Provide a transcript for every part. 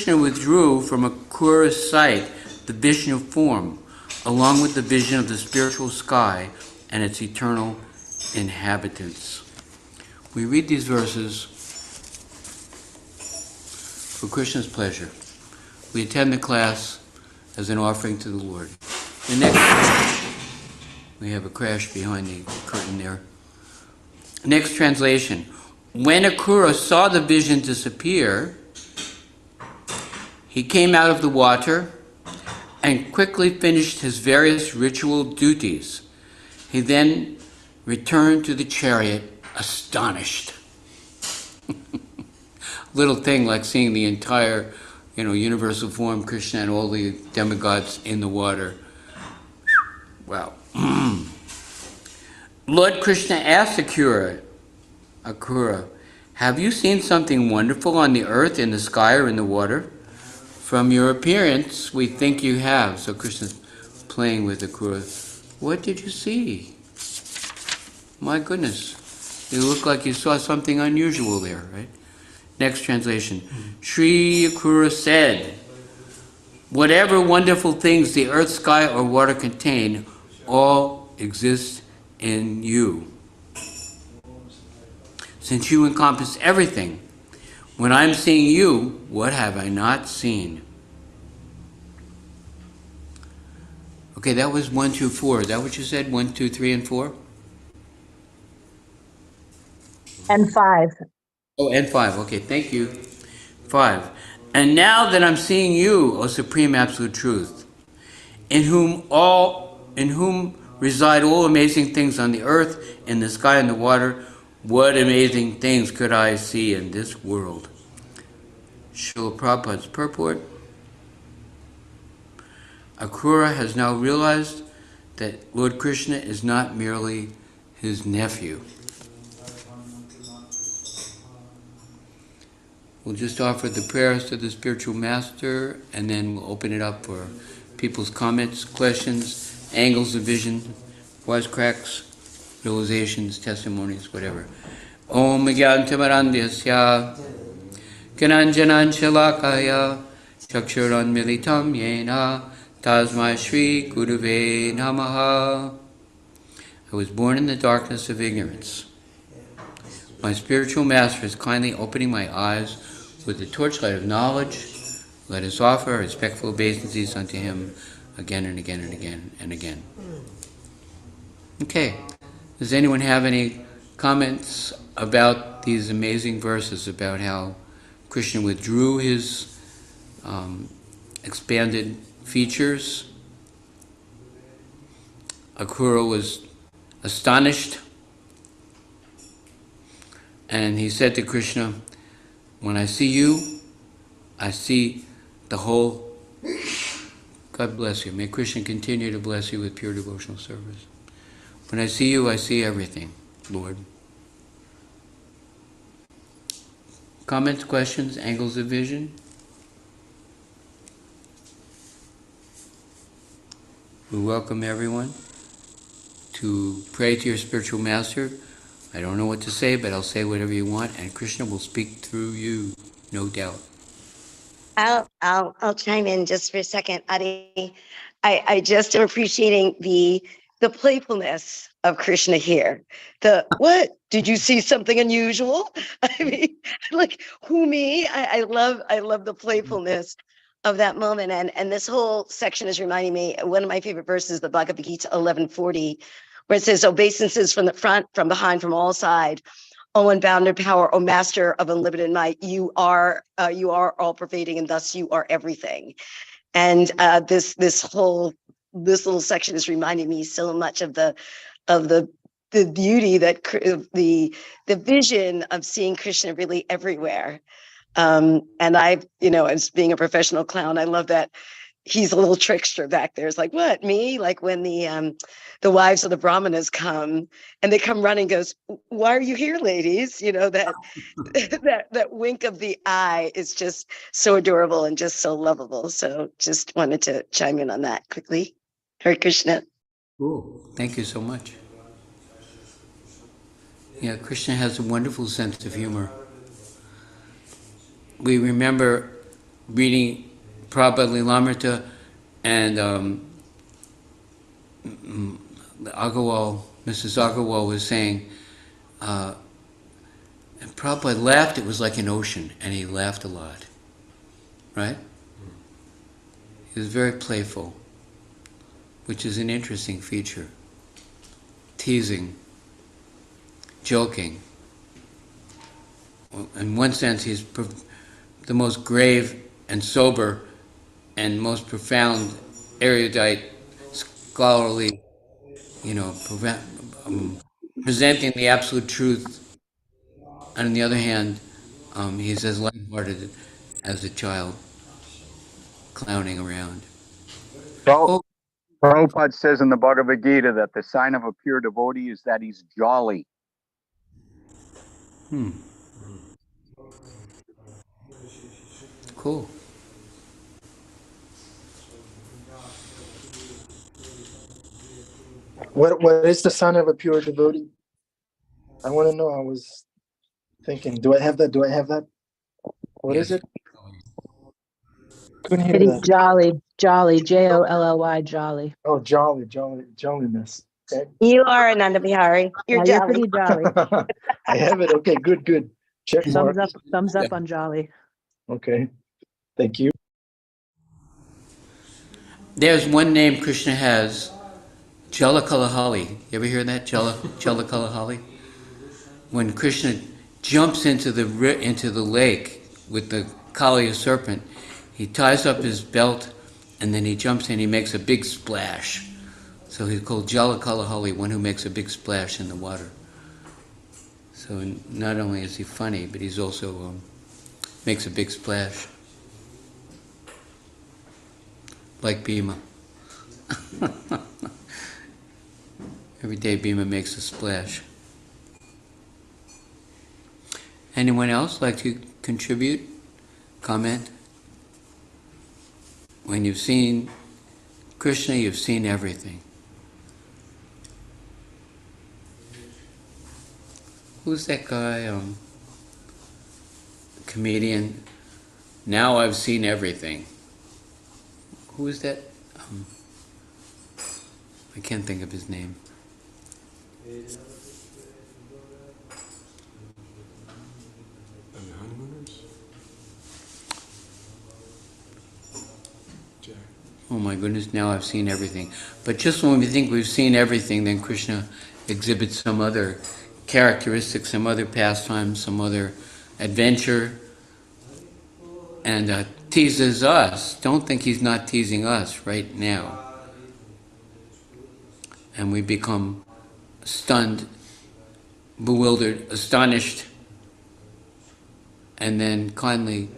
Krishna withdrew from Akura's sight the vision of form, along with the vision of the spiritual sky and its eternal inhabitants. We read these verses for Krishna's pleasure. We attend the class as an offering to the Lord. The next, we have a crash behind the curtain there. Next translation. When Akura saw the vision disappear, he came out of the water and quickly finished his various ritual duties. He then returned to the chariot, astonished. Little thing like seeing the entire, universal form, Krishna and all the demigods in the water. Wow. Lord Krishna asked Akura, have you seen something wonderful on the earth, in the sky, or in the water? From your appearance, we think you have. So Krishna's playing with Akura. What did you see? My goodness. You look like you saw something unusual there, right? Next translation. Sri Akura said, whatever wonderful things the earth, sky, or water contain, all exist in you. Since you encompass everything, when I'm seeing you, what have I not seen? Okay, that was 1, 2, 4. Is that what you said? 1, 2, 3, and 4? And 5. Oh, and 5. Okay, thank you. 5. And now that I'm seeing you, O Supreme Absolute Truth, in whom reside all amazing things on the earth, in the sky, and the water, what amazing things could I see in this world? Srila Prabhupada's purport. Akura has now realized that Lord Krishna is not merely his nephew. We'll just offer the prayers to the spiritual master, and then we'll open it up for people's comments, questions, angles of vision, wisecracks, realizations, testimonies, whatever. Om Gyantamarandhyasya Gyananjanan Shalakaya Chakshuran Militam Yena Tasmai Shri Guruve Namaha. I was born in the darkness of ignorance. My spiritual master is kindly opening my eyes with the torchlight of knowledge. Let us offer respectful obeisances unto him again and again and again and again. Okay. Does anyone have any comments about these amazing verses about how Krishna withdrew his expanded features? Akura was astonished, and he said to Krishna, when I see you, I see the whole. God bless you. May Krishna continue to bless you with pure devotional service. When I see you, I see everything, Lord. Comments, questions, angles of vision? We welcome everyone to pray to your spiritual master. I don't know what to say, but I'll say whatever you want, and Krishna will speak through you, no doubt. I'll chime in just for a second, Adi. I just am appreciating the playfulness of Krishna here. What did you see something unusual? I mean, like who me? I love the playfulness of that moment, and this whole section is reminding me one of my favorite verses, the Bhagavad Gita 11:40, where it says, obeisances from the front, from behind, from all sides. O unbounded power, O master of unlimited might, you are all pervading, and thus you are everything. And this little section is reminding me so much of the beauty that the vision of seeing Krishna really everywhere. And as being a professional clown, I love that he's a little trickster back there. It's like, what, me? Like when the wives of the brahmanas come and they come running, goes, why are you here, ladies? That that wink of the eye is just so adorable and just so lovable. So just wanted to chime in on that quickly. Hare Krishna. Cool. Thank you so much. Yeah, Krishna has a wonderful sense of humor. We remember reading Prabhupada Lilamrita, and Agarwal, Mrs. Agarwal was saying, and Prabhupada laughed, it was like an ocean, and he laughed a lot, right? He was very playful, which is an interesting feature. Teasing, joking. In one sense, he's the most grave and sober and most profound, erudite, scholarly, presenting the absolute truth. And on the other hand, he's as lighthearted as a child, clowning around. Oh, Prabhupada says in the Bhagavad Gita that the sign of a pure devotee is that he's jolly. cool. What is the sign of a pure devotee? I want to know. I was thinking, do I have that? What is it? Couldn't hear It is that. jolly, jolly, Jolly, jolly. Oh, jolliness. Okay. You are Ananda Bihari. You're Yeah, you're jolly. pretty jolly. I have it. Okay, good. Check mark. Thumbs up on jolly. Okay. Thank you. There's one name Krishna has, Jalakalahali. You ever hear that? Jalakalahali? When Krishna jumps into the lake with the Kali serpent, he ties up his belt and then he jumps in, he makes a big splash. So he's called Jalakalahali, one who makes a big splash in the water. So not only is he funny, but he's also makes a big splash. Like Bhima. Every day Bhima makes a splash. Anyone else like to contribute? Comment? When you've seen Krishna, you've seen everything. Who's that guy? Comedian. Now I've seen everything. Who is that? I can't think of his name. Oh my goodness, now I've seen everything. But just when we think we've seen everything, then Krishna exhibits some other characteristics, some other pastime, some other adventure, and teases us. Don't think he's not teasing us right now. And we become stunned, bewildered, astonished, and then kindly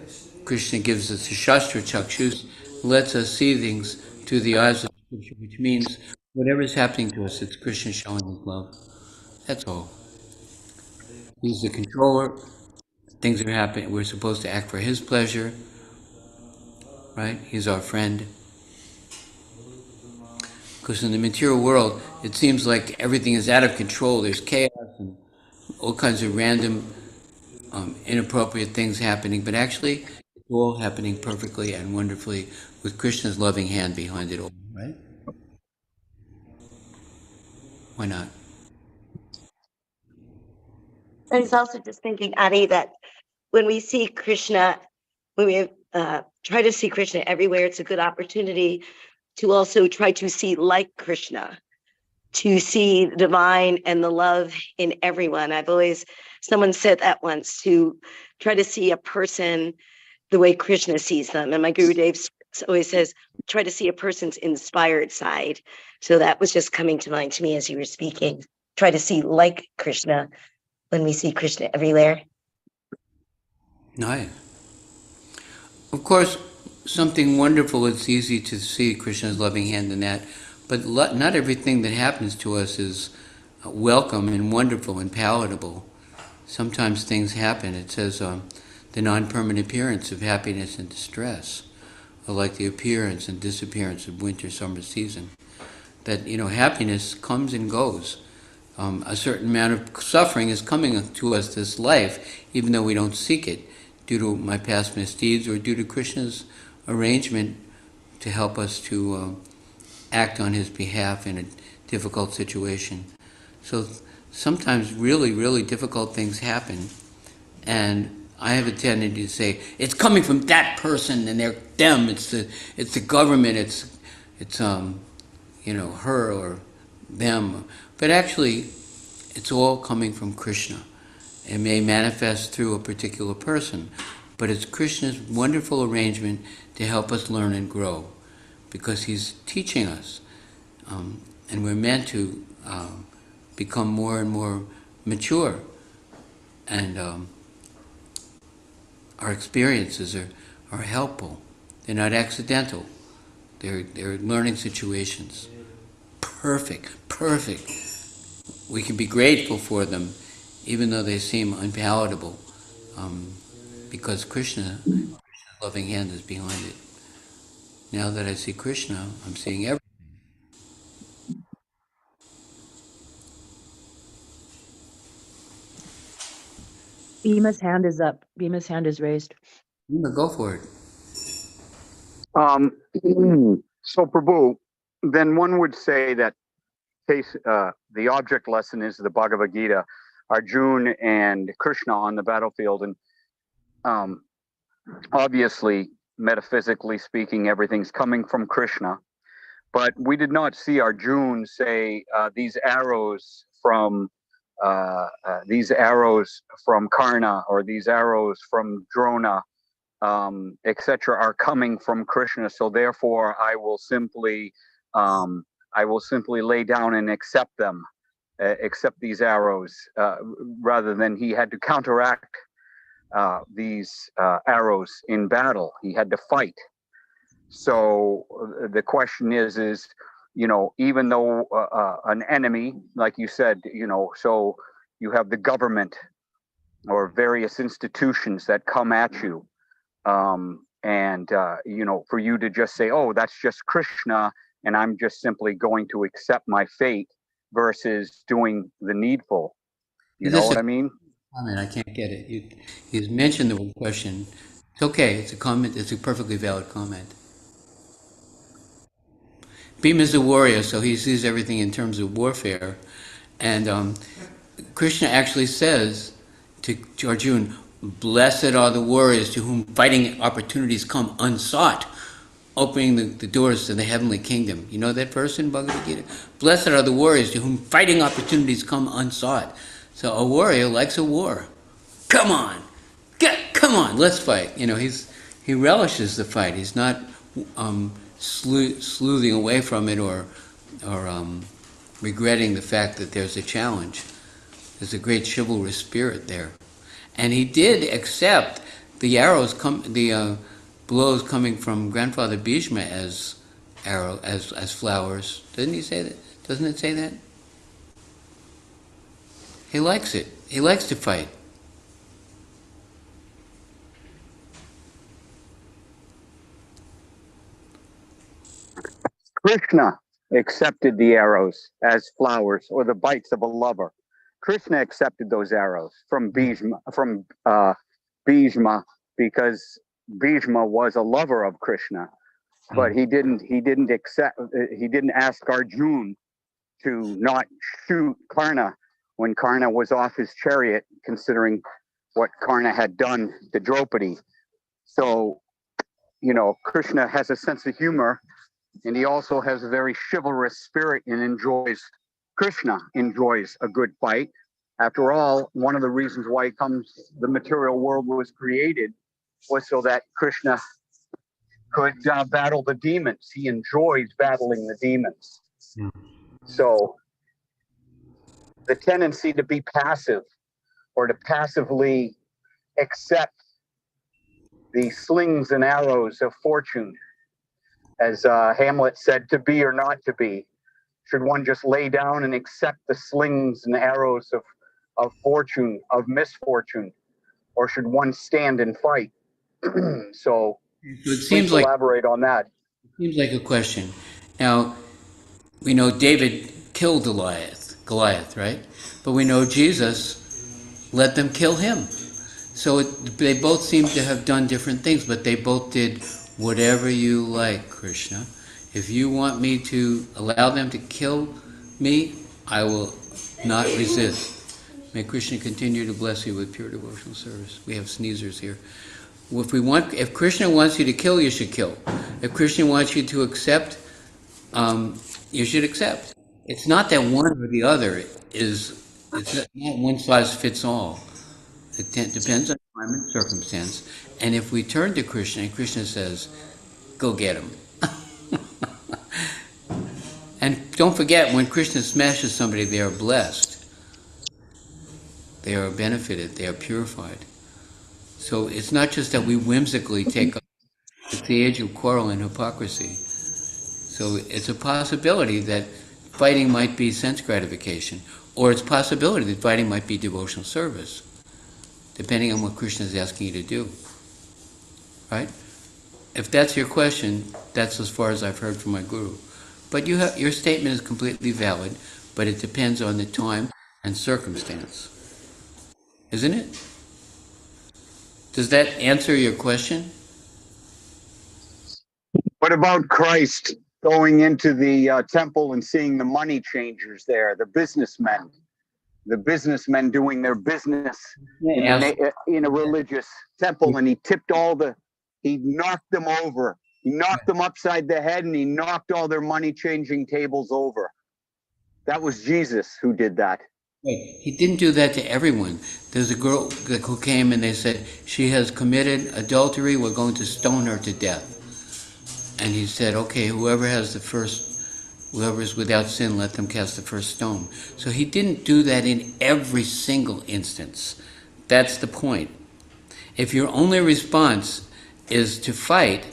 Krishna gives us a Shastra Chakshus, lets us see things through the eyes of Scripture, which means whatever's happening to us, it's Krishna showing his love. That's all. He's the controller. Things are happening. We're supposed to act for his pleasure, right? He's our friend. Because in the material world, it seems like everything is out of control. There's chaos and all kinds of random, inappropriate things happening. But actually, it's all happening perfectly and wonderfully with Krishna's loving hand behind it all, right? Why not? I was also just thinking, Adi, that when we see Krishna, when we try to see Krishna everywhere, it's a good opportunity to also try to see like Krishna, to see the divine and the love in everyone. Someone said that once, to try to see a person the way Krishna sees them. And my Guru Dev always says, try to see a person's inspired side. So that was just coming to mind to me as you were speaking. Try to see like Krishna when we see Krishna everywhere. Nice. Of course, something wonderful, it's easy to see Krishna's loving hand in that, but not everything that happens to us is welcome and wonderful and palatable. Sometimes things happen. It says the non-permanent appearance of happiness and distress are like the appearance and disappearance of winter, summer season. That, happiness comes and goes. A certain amount of suffering is coming to us this life, even though we don't seek it. due to my past misdeeds or due to Krishna's arrangement to help us to act on his behalf in a difficult situation. So sometimes really, really difficult things happen, and I have a tendency to say it's coming from that person and they're them. It's the government. It's her or them. But actually, it's all coming from Krishna. It may manifest through a particular person, but it's Krishna's wonderful arrangement to help us learn and grow, because he's teaching us, and we're meant to become more and more mature, and our experiences are helpful. They're not accidental. They're learning situations. Perfect. We can be grateful for them, even though they seem unpalatable, because Krishna's loving hand is behind it. Now that I see Krishna, I'm seeing everything. Beema's hand is up. Beema's hand is raised. Go for it. Um, so Prabhu, then one would say that the object lesson is the Bhagavad Gita, Arjuna and Krishna on the battlefield, and obviously, metaphysically speaking, everything's coming from Krishna. But we did not see Arjuna say these arrows from Karna or these arrows from Drona, etc., are coming from Krishna. So therefore, I will simply lay down and accept them, accept these arrows, rather than he had to counteract these arrows in battle. He had to fight. So the question is, even though an enemy, like you said, so you have the government or various institutions that come at you, and for you to just say, oh, that's just Krishna, and I'm just simply going to accept my fate versus doing the needful. You know what I mean? Comment, I can't get it. He's mentioned the question. It's okay. It's a comment. It's a perfectly valid comment. Bhima is a warrior, so he sees everything in terms of warfare. And Krishna actually says to Arjuna, blessed are the warriors to whom fighting opportunities come unsought, opening the doors to the heavenly kingdom. You know that verse in Bhagavad Gita? Blessed are the warriors to whom fighting opportunities come unsought. So a warrior likes a war. Come on, let's fight. He relishes the fight. He's not sleuthing away from it or regretting the fact that there's a challenge. There's a great chivalrous spirit there, and he did accept the blows coming from Grandfather Bhishma as flowers. Didn't he say that? Doesn't it say that? He likes it. He likes to fight. Krishna accepted the arrows as flowers or the bites of a lover. Krishna accepted those arrows from Bhishma, because Bhishma was a lover of Krishna, but he didn't ask Arjuna to not shoot Karna when Karna was off his chariot, considering what Karna had done to Draupadi. So, Krishna has a sense of humor, and he also has a very chivalrous spirit and Krishna enjoys a good fight. After all, one of the reasons why the material world was created was so that Krishna could battle the demons. He enjoys battling the demons. Mm. So the tendency to be passive or to passively accept the slings and arrows of fortune, as Hamlet said, to be or not to be. Should one just lay down and accept the slings and arrows of fortune, of misfortune, or should one stand and fight? So it seems like elaborate on that. It seems like a question. Now, we know David killed Goliath, right? But we know Jesus let them kill him. So they both seem to have done different things, but they both did whatever you like, Krishna. If you want me to allow them to kill me, I will not resist. May Krishna continue to bless you with pure devotional service. We have sneezers here. If Krishna wants you to kill, you should kill. If Krishna wants you to accept, you should accept. It's not that one or the other it's not one size fits all. It depends on time and circumstance. And if we turn to Krishna, and Krishna says, go get him. And don't forget, when Krishna smashes somebody, they are blessed. They are benefited. They are purified. So it's not just that we whimsically take up. It's the age of quarrel and hypocrisy. So it's a possibility that fighting might be sense gratification, or it's a possibility that fighting might be devotional service, depending on what Krishna is asking you to do. Right? If that's your question, that's as far as I've heard from my guru. But your statement is completely valid, but it depends on the time and circumstance. Isn't it? Does that answer your question? What about Christ going into the temple and seeing the money changers there, the businessmen doing their business in a religious temple, and he knocked them over. He knocked them upside the head, and he knocked all their money changing tables over. That was Jesus who did that. Right. He didn't do that to everyone. There's a girl who came and they said, she has committed adultery, we're going to stone her to death. And he said, okay, whoever's without sin, let them cast the first stone. So he didn't do that in every single instance. That's the point. If your only response is to fight,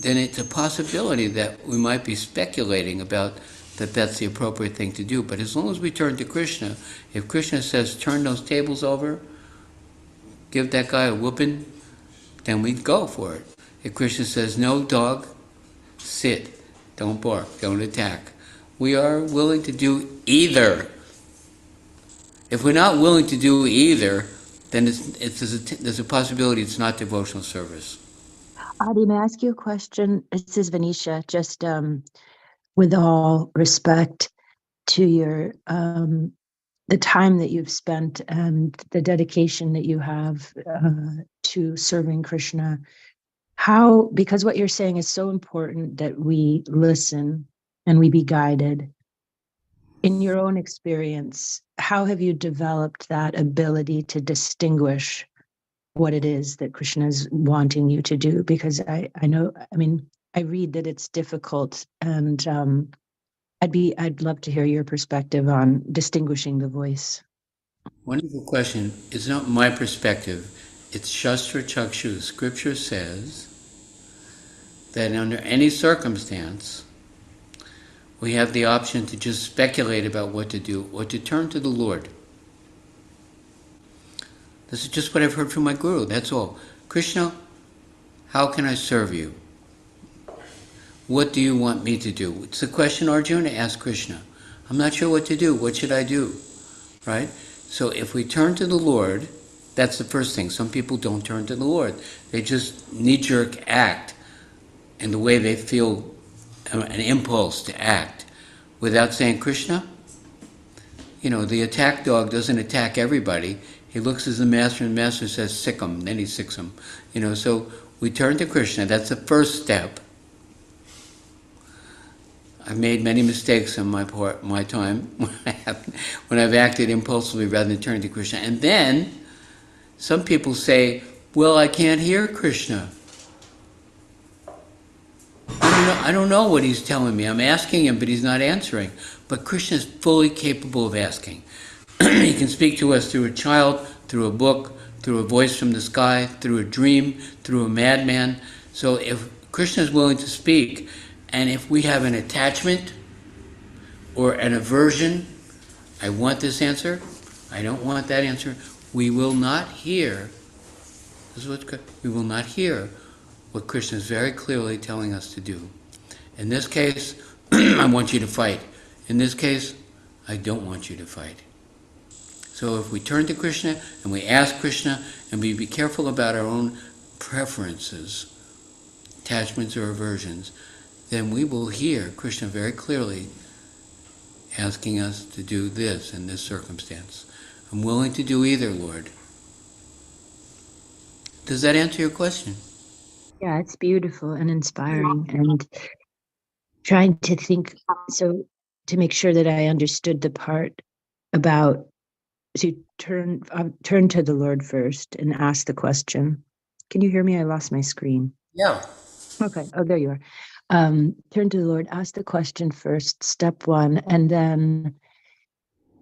then it's a possibility that we might be speculating about that's the appropriate thing to do. But as long as we turn to Krishna, if Krishna says, turn those tables over, give that guy a whooping, then we go for it. If Krishna says, no, dog, sit, don't bark, don't attack, we are willing to do either. If we're not willing to do either, then there's a possibility it's not devotional service. Adi, may I ask you a question? This is Venetia. Just with all respect to your the time that you've spent and the dedication that you have to serving Krishna, because what you're saying is so important that we listen and we be guided. In your own experience, how have you developed that ability to distinguish what it is that Krishna is wanting you to do? Because I know, I read that it's difficult, and I'd love to hear your perspective on distinguishing the voice. Wonderful question. It's not my perspective. It's Shastra Chakshu. Scripture says that under any circumstance, we have the option to just speculate about what to do or to turn to the Lord. This is just what I've heard from my guru, that's all. Krishna, how can I serve you? What do you want me to do? It's the question Arjuna asked Krishna. I'm not sure what to do. What should I do? Right? So if we turn to the Lord, that's the first thing. Some people don't turn to the Lord. They just knee-jerk act in the way they feel an impulse to act without saying, Krishna, the attack dog doesn't attack everybody. He looks at the master and the master says, sick him, then he sicks him. So we turn to Krishna. That's the first step. I've made many mistakes on my time when I've acted impulsively rather than turning to Krishna. And then some people say, well, I can't hear Krishna. I don't know what he's telling me. I'm asking him, but he's not answering. But Krishna is fully capable of asking. He can speak to us through a child, through a book, through a voice from the sky, through a dream, through a madman. So if Krishna is willing to speak, and if we have an attachment or an aversion, I want this answer, I don't want that answer, we will not hear. We will not hear what Krishna is very clearly telling us to do. In this case, I want you to fight. In this case, I don't want you to fight. So if we turn to Krishna and we ask Krishna and we be careful about our own preferences, attachments or aversions, then we will hear Krishna very clearly asking us to do this in this circumstance. I'm willing to do either, Lord. Does that answer your question? Yeah, it's beautiful and inspiring, and trying to think, so to make sure that I understood the part about to turn to the Lord first and ask the question. Can you hear me? I lost my screen. Yeah. Okay. Oh, there you are. Turn to the Lord, ask the question first, step one, and then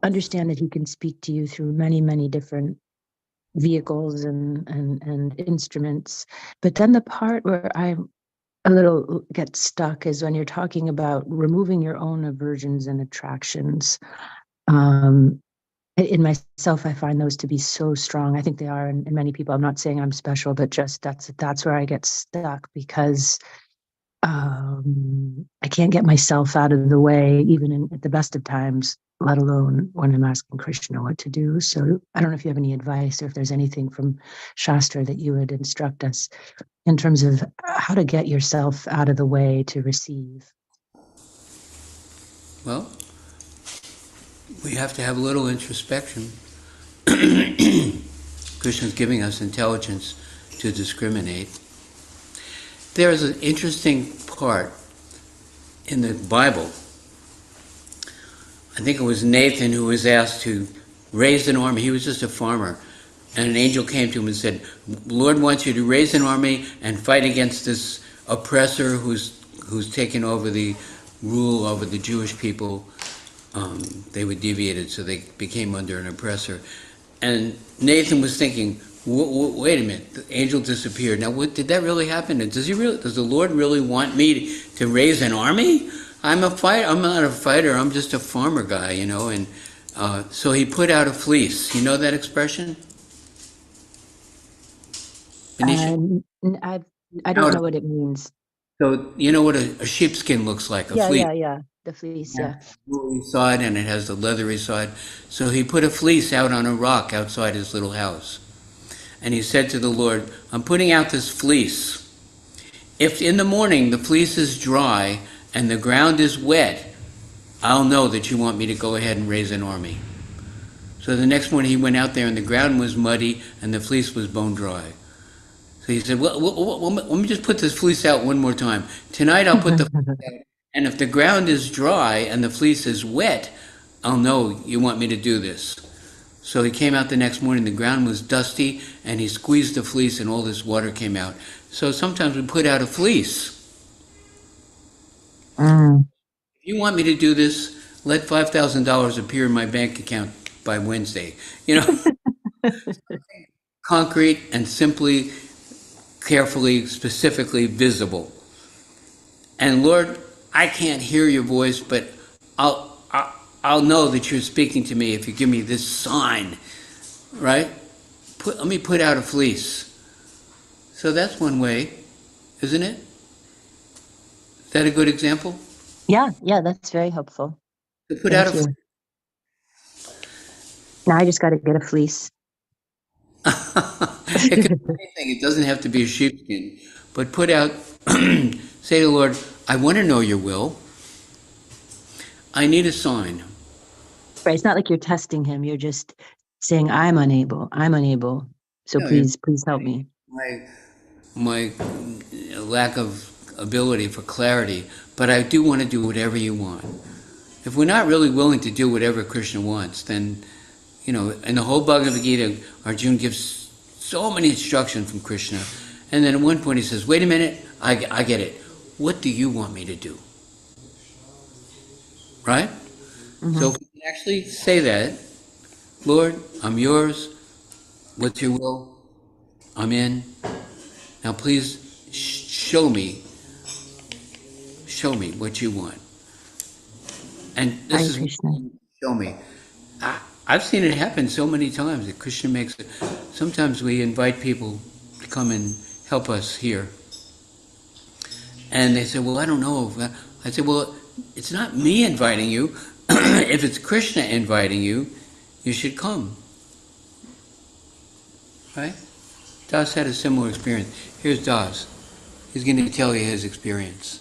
understand that He can speak to you through many, many different vehicles and instruments. But then the part where I a little get stuck is when you're talking about removing your own aversions and attractions. In myself, I find those to be so strong. I think they are in many people. I'm not saying I'm special, but just that's where I get stuck, because I can't get myself out of the way, even at the best of times, let alone when I'm asking Krishna what to do. So I don't know if you have any advice, or if there's anything from Shastra that you would instruct us in terms of how to get yourself out of the way to receive. Well, we have to have a little introspection. Krishna's giving us intelligence to discriminate. There is an interesting part in the Bible. I think it was Nathan who was asked to raise an army. He was just a farmer. And an angel came to him and said, Lord wants you to raise an army and fight against this oppressor who's taken over the rule over the Jewish people. They were deviated, so they became under an oppressor. And Nathan was thinking, wait a minute, the angel disappeared. Now, did that really happen? Does the Lord really want me to raise an army? I'm not a fighter. I'm just a farmer guy, And so he put out a fleece. You know that expression? I don't know what it means. So you know what a sheepskin looks like, a fleece. Yeah. The fleece, yeah. Woolly side, and it has the leathery side. So he put a fleece out on a rock outside his little house. And he said to the Lord, I'm putting out this fleece. If in the morning the fleece is dry and the ground is wet, I'll know that you want me to go ahead and raise an army. So the next morning he went out there and the ground was muddy and the fleece was bone dry. So he said, well, let me just put this fleece out one more time. Tonight I'll put the fleece out. And if the ground is dry and the fleece is wet, I'll know you want me to do this. So he came out the next morning, the ground was dusty, and he squeezed the fleece and all this water came out. So sometimes we put out a fleece. If you want me to do this, let $5,000 appear in my bank account by Wednesday. Concrete and simply, carefully, specifically visible. And Lord, I can't hear your voice, but I'll know that you're speaking to me if you give me this sign, right? Let me put out a fleece. So that's one way, isn't it? Is that a good example? Yeah, that's very helpful. To put out a fleece. Now I just got to get a fleece. It could be anything. It doesn't have to be a sheepskin. But put out, say to the Lord, I want to know your will. I need a sign. Right. It's not like you're testing him. You're just saying, I'm unable. So please help me. My lack of ability for clarity, but I do want to do whatever you want. If we're not really willing to do whatever Krishna wants, then, in the whole Bhagavad Gita, Arjuna gives so many instructions from Krishna. And then at one point he says, wait a minute, I get it. What do you want me to do? Right? Mm-hmm. So if we can actually say that, Lord, I'm yours. What's your will? I'm in. Now please show me what you want. And this is Krishna. Show me. I've seen it happen so many times that Krishna makes it. Sometimes we invite people to come and help us here. And they say, well, I don't know. I say, well, it's not me inviting you. If it's Krishna inviting you, you should come. right? Das had a similar experience. Here's Das. He's going to tell you his experience.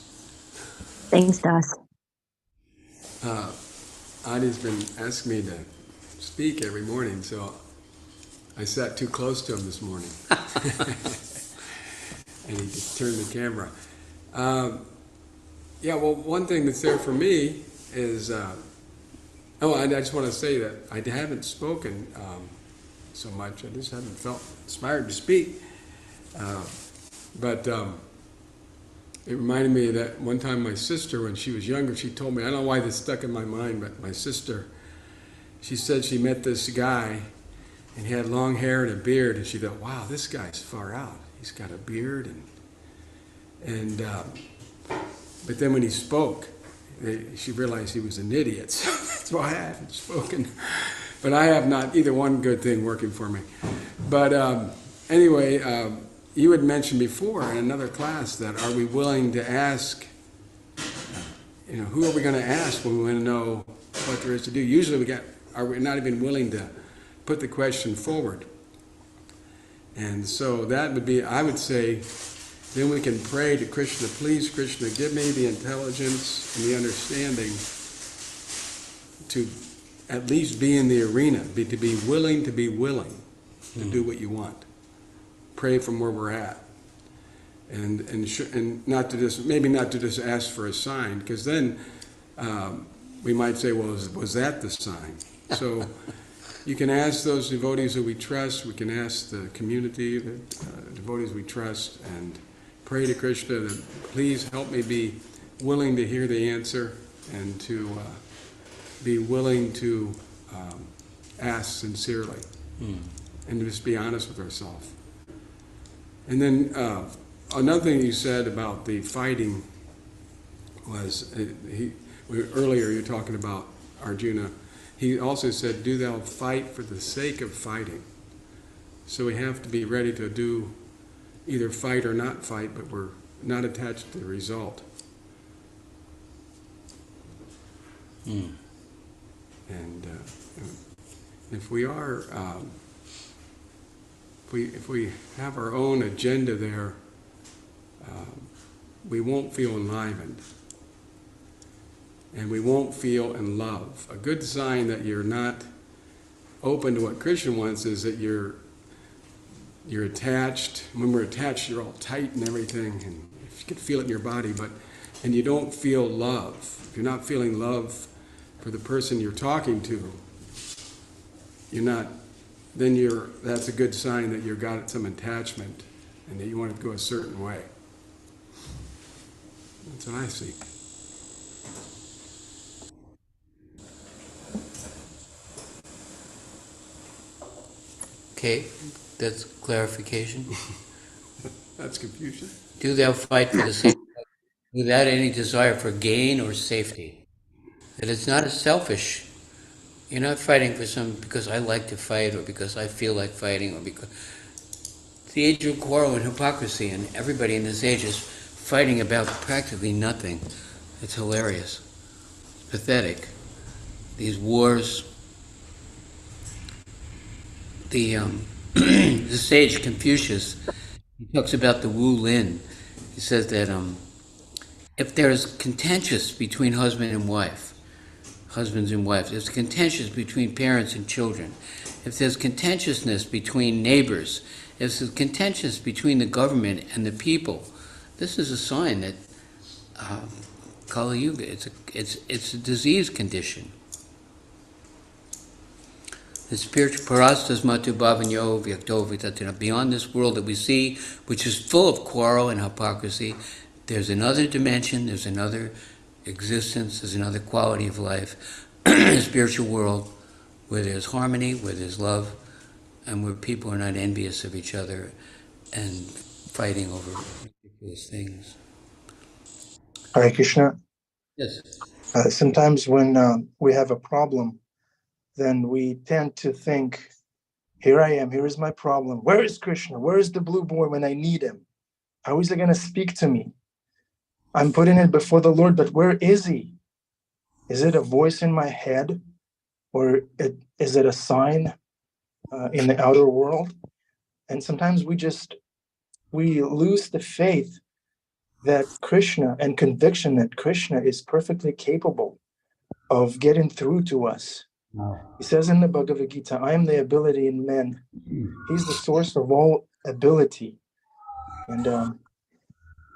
Thanks, Das. Adi's been asking me to speak every morning, so I sat too close to him this morning. And he just turned the camera. Yeah, well, one thing that's there for me is, I just want to say that I haven't spoken so much. I just haven't felt inspired to speak. But it reminded me of that one time my sister, when she was younger, she told me, I don't know why this stuck in my mind, but my sister, she said she met this guy and he had long hair and a beard, and she thought, wow, this guy's far out. He's got a beard, but then when he spoke, she realized he was an idiot. So that's why I haven't spoken. But I have not either one good thing working for me. But anyway, you had mentioned before in another class that are we willing to ask, who are we going to ask when we want to know what there is to do? Usually are we not even willing to put the question forward? And so that would be, I would say, then we can pray to Krishna, please, Krishna, give me the intelligence and the understanding to at least be in the arena, to be willing to do what you want. Pray from where we're at. And not to just, maybe not to just ask for a sign, because then we might say, well, was that the sign? So you can ask those devotees that we trust, we can ask the community, the devotees we trust, and pray to Krishna that please help me be willing to hear the answer and to be willing to ask sincerely and to just be honest with ourselves. And then another thing you said about the fighting was, earlier you were talking about Arjuna. He also said, do thou fight for the sake of fighting. So we have to be ready to do either fight or not fight, but we're not attached to the result. And if we are, if we have our own agenda there, we won't feel enlivened, and we won't feel in love. A good sign that you're not open to what Krishna wants is that you're attached. When we're attached, you're all tight and everything, and you can feel it in your body, and you don't feel love. If you're not feeling love for the person you're talking to, that's a good sign that you've got some attachment and that you want to go a certain way. That's what I see. Okay, that's clarification. That's confusion. Do thou fight for the sake without any desire for gain or safety. That it's not a selfish. You're not fighting for because I like to fight or because I feel like fighting or because it's the age of quarrel and hypocrisy, and everybody in this age is fighting about practically nothing. It's hilarious. It's pathetic. These wars. The sage Confucius, he talks about the Wu Lin. He says that if there's contentious between husbands and wives, if there's contentious between parents and children, if there's contentiousness between neighbors, if there's contentious between the government and the people, this is a sign that Kali Yuga, it's a disease condition. The spiritual parastas matu bhavanyo vyakto vitatina. Beyond this world that we see, which is full of quarrel and hypocrisy, there's another dimension, there's another existence, there's another quality of life, a spiritual world where there's harmony, where there's love, and where people are not envious of each other and fighting over ridiculous things. Hare Krishna. Yes. Sometimes when we have a problem, then we tend to think, here I am, here is my problem. Where is Krishna? Where is the blue boy when I need him? How is he going to speak to me? I'm putting it before the Lord, but where is he? Is it a voice in my head? Or is it a sign in the outer world? And sometimes we lose the faith that Krishna and conviction that Krishna is perfectly capable of getting through to us. He says in the Bhagavad Gita, I am the ability in men. He's the source of all ability. And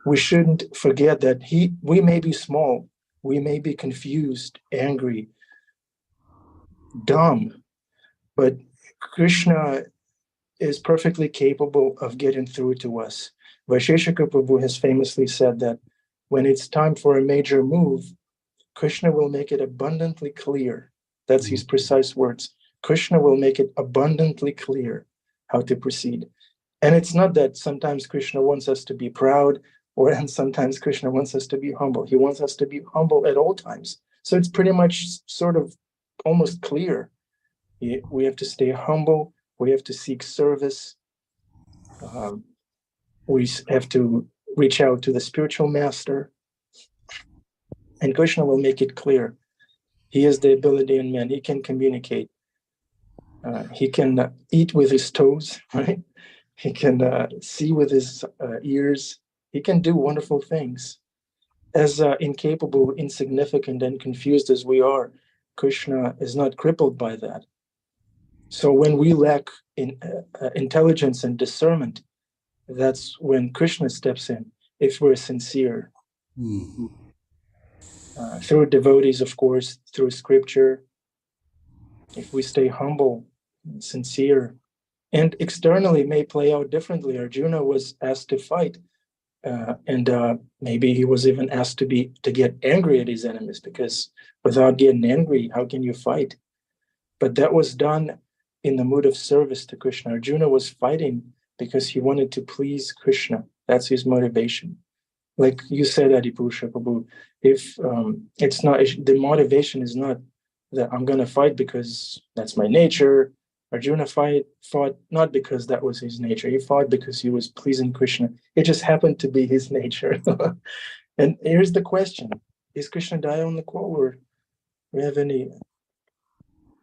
we shouldn't forget that we may be small, we may be confused, angry, dumb, but Krishna is perfectly capable of getting through to us. Vaisheshika Prabhu has famously said that when it's time for a major move, Krishna will make it abundantly clear. That's his precise words. Krishna will make it abundantly clear how to proceed. And it's not that sometimes Krishna wants us to be proud, and sometimes Krishna wants us to be humble. He wants us to be humble at all times. So it's pretty much sort of almost clear. We have to stay humble. We have to seek service. We have to reach out to the spiritual master. And Krishna will make it clear. He has the ability in man. He can communicate. He can eat with his toes, right? He can see with his ears. He can do wonderful things. As incapable, insignificant, and confused as we are, Krishna is not crippled by that. So when we lack intelligence and discernment, that's when Krishna steps in, if we're sincere. Through devotees, of course, through scripture, if we stay humble, sincere, and externally may play out differently. Arjuna was asked to fight, and maybe he was even asked to get angry at his enemies, because without getting angry, how can you fight? But that was done in the mood of service to Krishna. Arjuna was fighting because he wanted to please Krishna. That's his motivation. Like you said, Adipusha Prabhu, if it's not, the motivation is not that I'm going to fight because that's my nature. Arjuna fought not because that was his nature. He fought because he was pleasing Krishna. It just happened to be his nature. And here's the question: is Krishna die on the call, or we have any?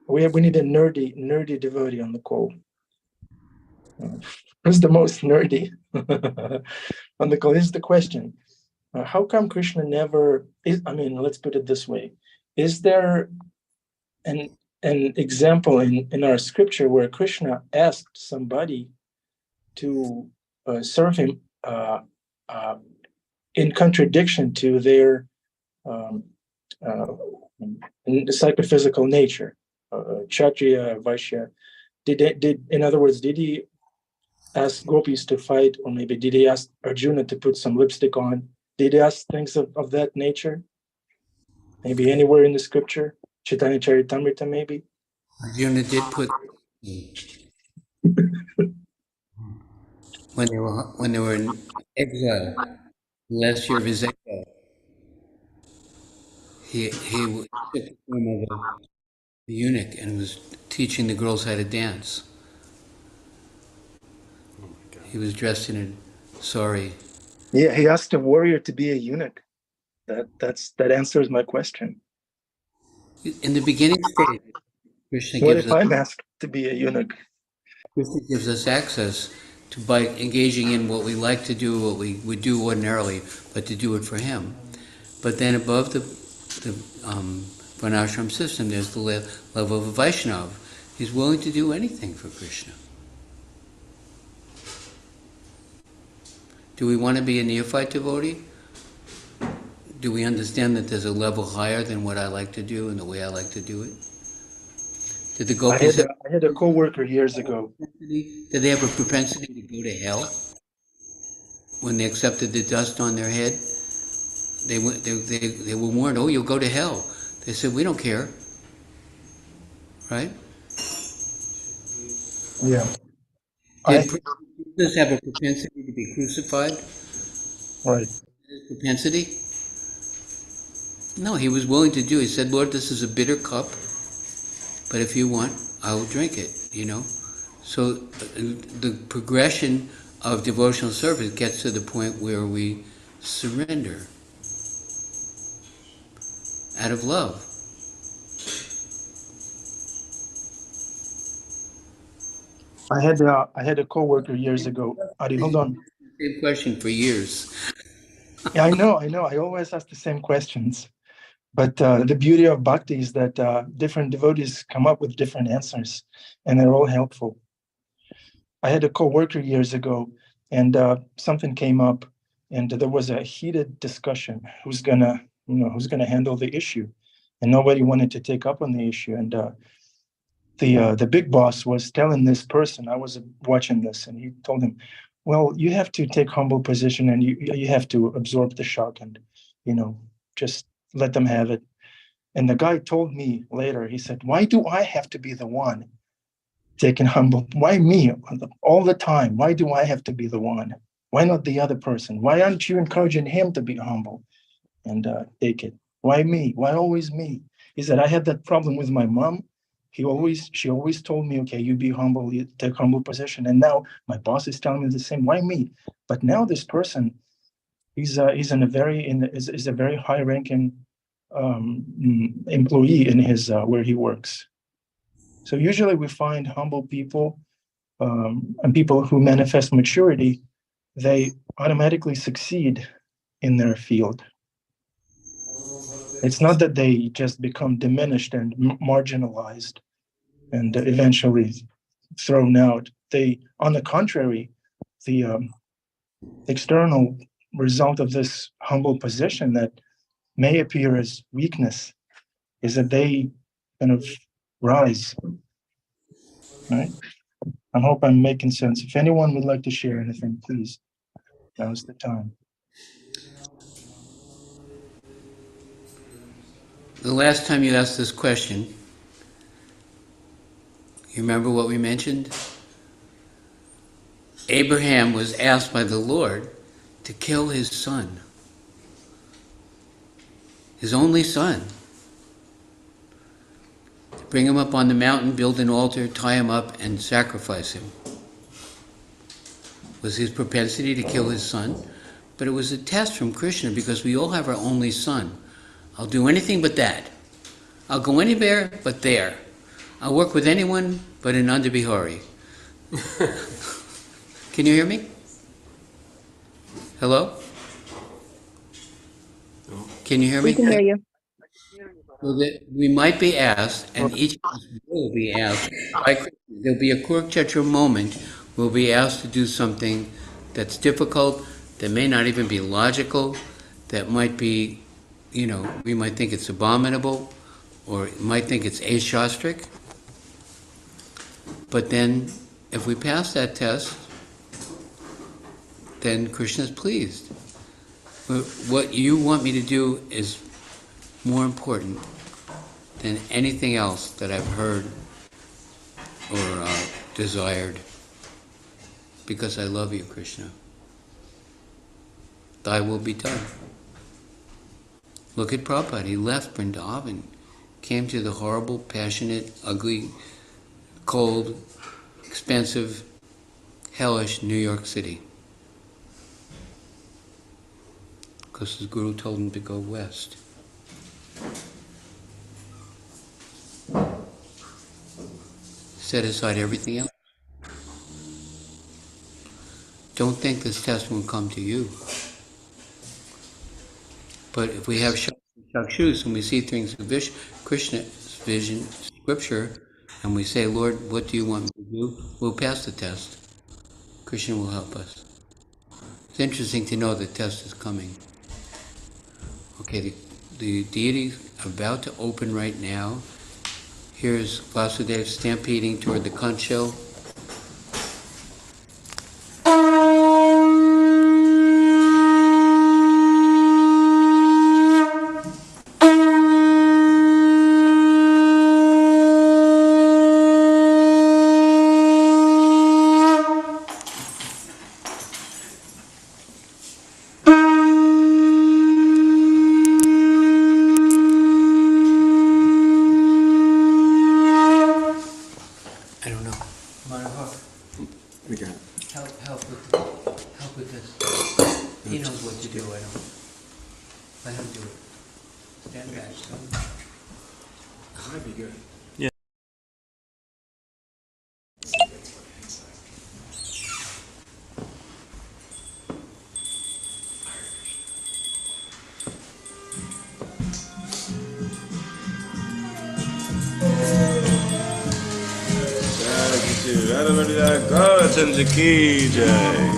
We need a nerdy devotee on the call. Who's the most nerdy on the call? This is the question. How come Krishna never is? I mean, let's put it this way: is there an example in our scripture where Krishna asked somebody to serve him in contradiction to their psychophysical nature, Kshatriya, Vaishya? In other words, did he ask gopis to fight, or maybe did he ask Arjuna to put some lipstick on? Did he ask things of that nature? Maybe anywhere in the scripture, Chaitanya Charitamrita, maybe. Arjuna did put when they were in exile, last year of his exile, he took the form of a eunuch and was teaching the girls how to dance. He was dressed in a sari. Yeah, he asked a warrior to be a eunuch. That answers my question. In the beginning stage, What if I'm asked to be a eunuch? Krishna gives us access to by engaging in what we like to do, what we would do ordinarily, but to do it for him. But then above the Varnashram system, there's the level of a Vaishnava. He's willing to do anything for Krishna. Do we want to be a neophyte devotee? Do we understand that there's a level higher than what I like to do and the way I like to do it? Did the gopis I had a co-worker years ago. Did they have a propensity to go to hell when they accepted the dust on their head? They were warned, oh, you'll go to hell. They said, we don't care. Right? Yeah. Did Jesus have a propensity to be crucified? Right. His propensity? No, he was willing to do. He said, Lord, this is a bitter cup, but if you want, I will drink it, So the progression of devotional service gets to the point where we surrender out of love. I had a coworker years ago. Adi, hold on. Same question for years. Yeah, I know. I always ask the same questions. But the beauty of bhakti is that different devotees come up with different answers, and they're all helpful. I had a coworker years ago, and something came up, and there was a heated discussion. Who's gonna handle the issue? And nobody wanted to take up on the issue. And the big boss was telling this person, I was watching this, and he told him, well, you have to take humble position, and you have to absorb the shock, and just let them have it. And the guy told me later, he said, why do I have to be the one taking humble? Why me all the time? Why do I have to be the one? Why not the other person? Why aren't you encouraging him to be humble and take it? Why me? Why always me? He said, I had that problem with my mom. She always told me, okay, you be humble, you take humble position. And now my boss is telling me the same. Why me? But now this person, he's is a very high ranking employee in his where he works. So usually we find humble people and people who manifest maturity, they automatically succeed in their field. It's not that they just become diminished and marginalized and eventually thrown out. They, on the contrary, the external result of this humble position that may appear as weakness is that they kind of rise. Right? I hope I'm making sense. If anyone would like to share anything, please, now's the time. The last time you asked this question, you remember what we mentioned? Abraham was asked by the Lord to kill his son, his only son. To bring him up on the mountain, build an altar, tie him up, and sacrifice him. Was his propensity to kill his son? But it was a test from Krishna because we all have our only son. I'll do anything but that. I'll go anywhere but there. I'll work with anyone but an Nanda Bihari. Can you hear me? Hello? Can you hear me? We can hear you. So that we might be asked, and each of us will be asked, by Krishna, there'll be a Kurukshetra moment, we'll be asked to do something that's difficult, that may not even be logical, that might be, we might think it's abominable, or might think it's ashastric. But then, if we pass that test, then Krishna's pleased. But what you want me to do is more important than anything else that I've heard or desired, because I love you, Krishna. Thy will be done. Look at Prabhupada. He left Vrindavan, came to the horrible, passionate, ugly, cold, expensive, hellish New York City, because his guru told him to go west. Set aside everything else. Don't think this test won't come to you. But if we have chakshus and we see things of Krishna's vision, scripture, and we say, Lord, what do you want me to do? We'll pass the test. Krishna will help us. It's interesting to know the test is coming. Okay, the deity is about to open right now. Here's Vasudev stampeding toward the conch shell. I don't know. We got it. Help with this. He knows what to do. I don't. Let him do it. Stand back. That'd be good. Bhagavatam ki jai.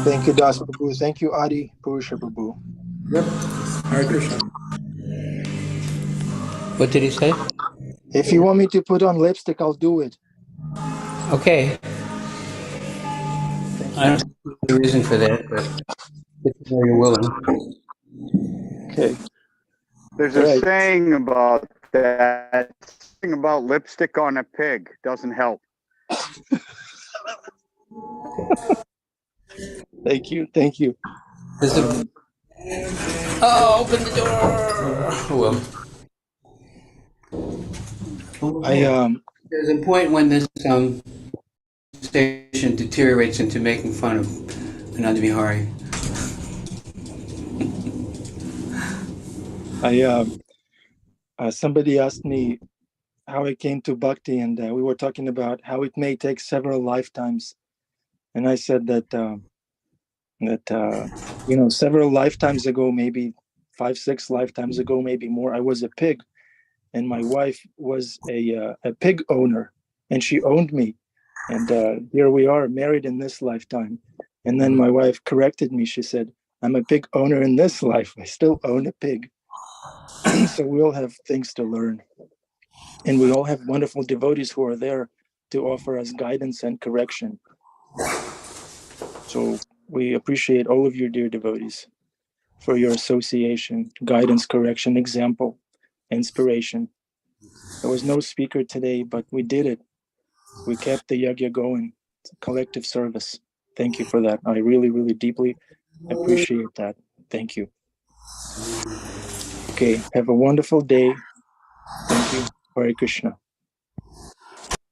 Thank you, Das Prabhu. Thank you, Adi Purusha Prabhu. Yep. Hare Krishna. What did he say? If you want me to put on lipstick, I'll do it. Okay. Thank I you. don't see any reason for that, but if you're willing. Okay. There's a Right. saying about that. Saying about lipstick on a pig doesn't help. Thank you. Thank you. Oh, open the door! Oh, well. There's a point when this station deteriorates into making fun of Ananda Vihari. Somebody asked me how I came to bhakti, and we were talking about how it may take several lifetimes. And I said that several lifetimes ago, maybe 5-6 lifetimes ago, maybe more, I was a pig, and my wife was a pig owner, and she owned me. And here we are, married in this lifetime. And then my wife corrected me. She said, I'm a pig owner in this life. I still own a pig. So we all have things to learn. And we all have wonderful devotees who are there to offer us guidance and correction. So we appreciate all of you, dear devotees, for your association, guidance, correction, example, inspiration. There was no speaker today, but we did it. We kept the yagya going. It's a collective service. Thank you for that. I really, really deeply appreciate that. Thank you. Okay, have a wonderful day. Thank you. Hare Krishna.